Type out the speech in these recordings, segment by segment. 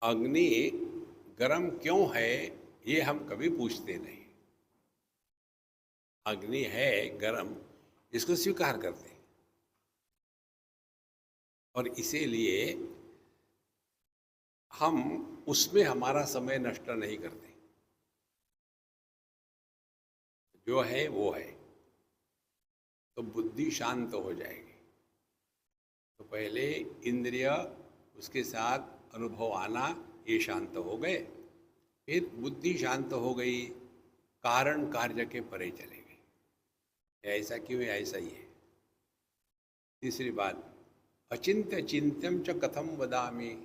अग्नि गर्म क्यों है, ये हम कभी पूछते नहीं। अग्नि है गर्म, इसको स्वीकार करते हैं और इसीलिए हम उसमें हमारा समय नष्ट नहीं करते। जो है वो है, तो बुद्धि शांत हो जाएगी। तो पहले इंद्रिय, उसके साथ अनुभव आना, ये शांत हो गए। फिर बुद्धि शांत हो गई, कारण कार्य के परे चले गए। ऐसा क्यों है? ऐसा ही है। तीसरी बात, अचिंत्य चिंत्यम च कथम वदामि।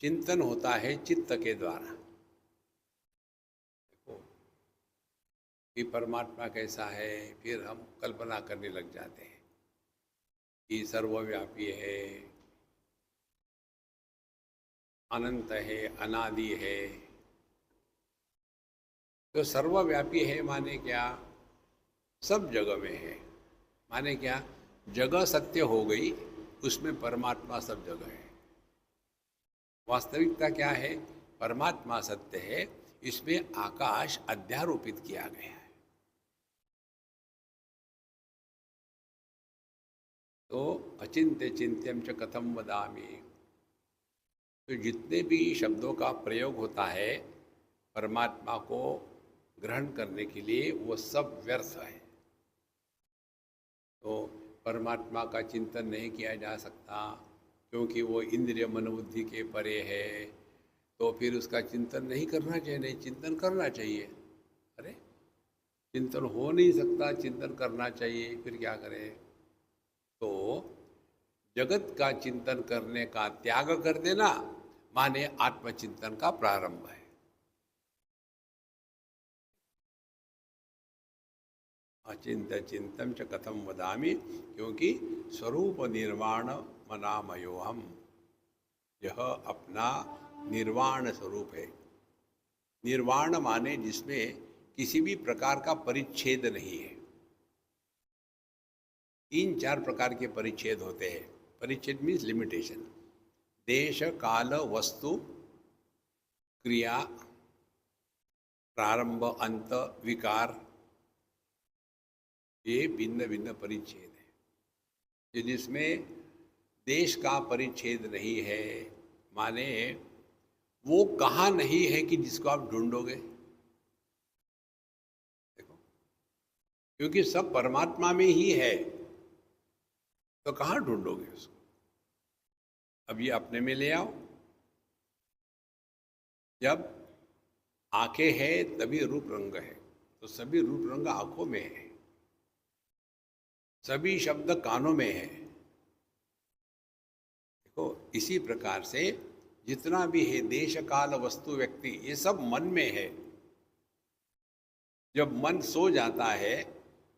चिंतन होता है चित्त के द्वारा। देखो कि परमात्मा कैसा है, फिर हम कल्पना करने लग जाते हैं कि सर्वव्यापी है, अनंत है, अनादि है। तो सर्वव्यापी है माने क्या? सब जगह में है। माने क्या? जगह सत्य हो गई, उसमें परमात्मा सब जगह है। वास्तविकता क्या है? परमात्मा सत्य है, इसमें आकाश अध्यारोपित किया गया है। तो अचिंत्य चिंत्यम च कथम वदामि। तो जितने भी शब्दों का प्रयोग होता है परमात्मा को ग्रहण करने के लिए, वो सब व्यर्थ है। तो परमात्मा का चिंतन नहीं किया जा सकता, क्योंकि वो इंद्रिय मनोबुद्धि के परे है। तो फिर उसका चिंतन नहीं करना चाहिए। नहीं, चिंतन करना चाहिए। अरे, चिंतन हो नहीं सकता, चिंतन करना चाहिए, फिर क्या करें? तो जगत का चिंतन करने का त्याग कर देना माने आत्मचिंतन का प्रारंभ है। अचिंत चिंतन च कथम वदामि, क्योंकि स्वरूप निर्वाण मनामयो हम। यह अपना निर्वाण स्वरूप है। निर्वाण माने जिसमें किसी भी प्रकार का परिच्छेद नहीं है। तीन चार प्रकार के परिच्छेद होते हैं। परिच्छेद मीन्स लिमिटेशन। देश काल वस्तु क्रिया, प्रारंभ अंत विकार, ये भिन्न भिन्न परिच्छेद है। ये जिसमें देश का परिच्छेद नहीं है, माने वो कहाँ नहीं है कि जिसको आप ढूंढोगे। देखो, क्योंकि सब परमात्मा में ही है, तो कहाँ ढूंढोगे उसको? अब ये अपने में ले आओ। जब आंखें हैं तभी रूप रंग है, तो सभी रूप रंग आंखों में है। सभी शब्द कानों में है। देखो, इसी प्रकार से जितना भी है, देश काल वस्तु व्यक्ति, ये सब मन में है। जब मन सो जाता है,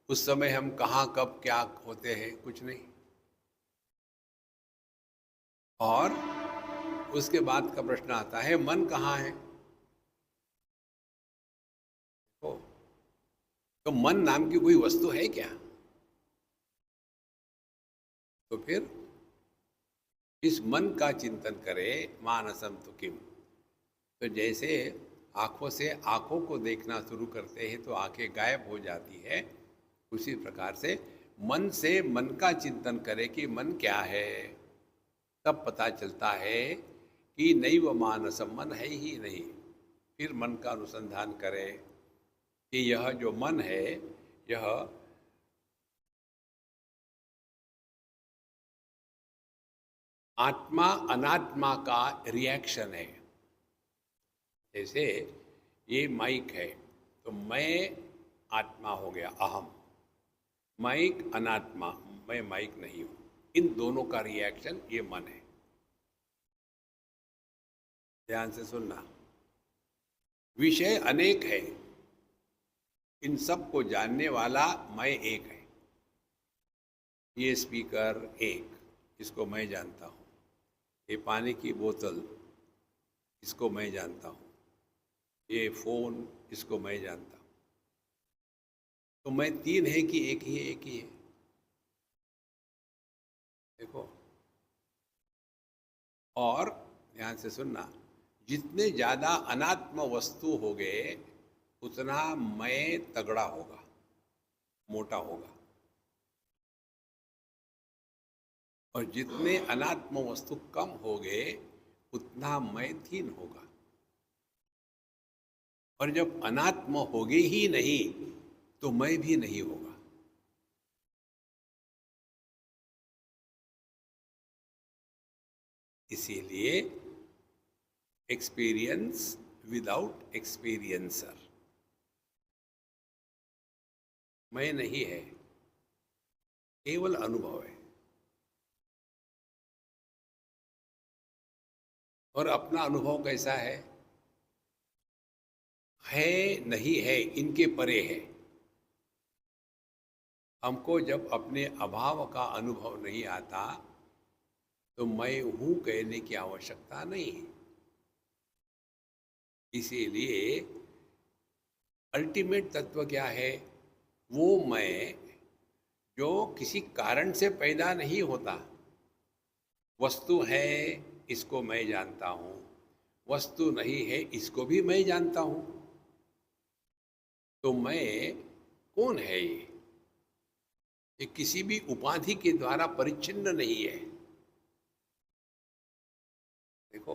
उस समय हम कहाँ कब क्या होते हैं, कुछ नहीं। और उसके बाद का प्रश्न आता है, मन कहाँ है? तो मन नाम की कोई वस्तु है क्या? तो फिर इस मन का चिंतन करें। मानसम तो किम। तो जैसे आंखों से आंखों को देखना शुरू करते हैं तो आंखें गायब हो जाती है, उसी प्रकार से मन का चिंतन करें कि मन क्या है। तब पता चलता है कि नहीं, वो मानसम, मन है ही नहीं। फिर मन का अनुसंधान करें कि यह जो मन है, यह आत्मा अनात्मा का रिएक्शन है। जैसे ये माइक है, तो मैं आत्मा हो गया, अहम। माइक अनात्मा, मैं माइक नहीं हूं। इन दोनों का रिएक्शन ये मन है। ध्यान से सुनना। विषय अनेक है, इन सब को जानने वाला मैं एक है। ये स्पीकर एक, इसको मैं जानता हूँ। ये पानी की बोतल, इसको मैं जानता हूँ। ये फोन, इसको मैं जानता हूँ। तो मैं तीन है कि एक ही है? एक ही है। देखो, और ध्यान से सुनना, जितने ज़्यादा अनात्म वस्तु हो गए उतना मैं तगड़ा होगा, मोटा होगा। और जितने अनात्म वस्तु कम हो गए उतना मैं धीन होगा। और जब अनात्म होगे ही नहीं तो मैं भी नहीं होगा। इसीलिए एक्सपीरियंस विदाउट एक्सपीरियंसर, मैं नहीं है, केवल अनुभव है। और अपना अनुभव कैसा है नहीं है, इनके परे है। हमको जब अपने अभाव का अनुभव नहीं आता तो मैं हूं कहने की आवश्यकता नहीं है। इसीलिए अल्टीमेट तत्व क्या है? वो मैं जो किसी कारण से पैदा नहीं होता। वस्तु है इसको मैं जानता हूँ, वस्तु नहीं है इसको भी मैं जानता हूँ। तो मैं कौन है? ये किसी भी उपाधि के द्वारा परिच्छिन्न नहीं है। देखो,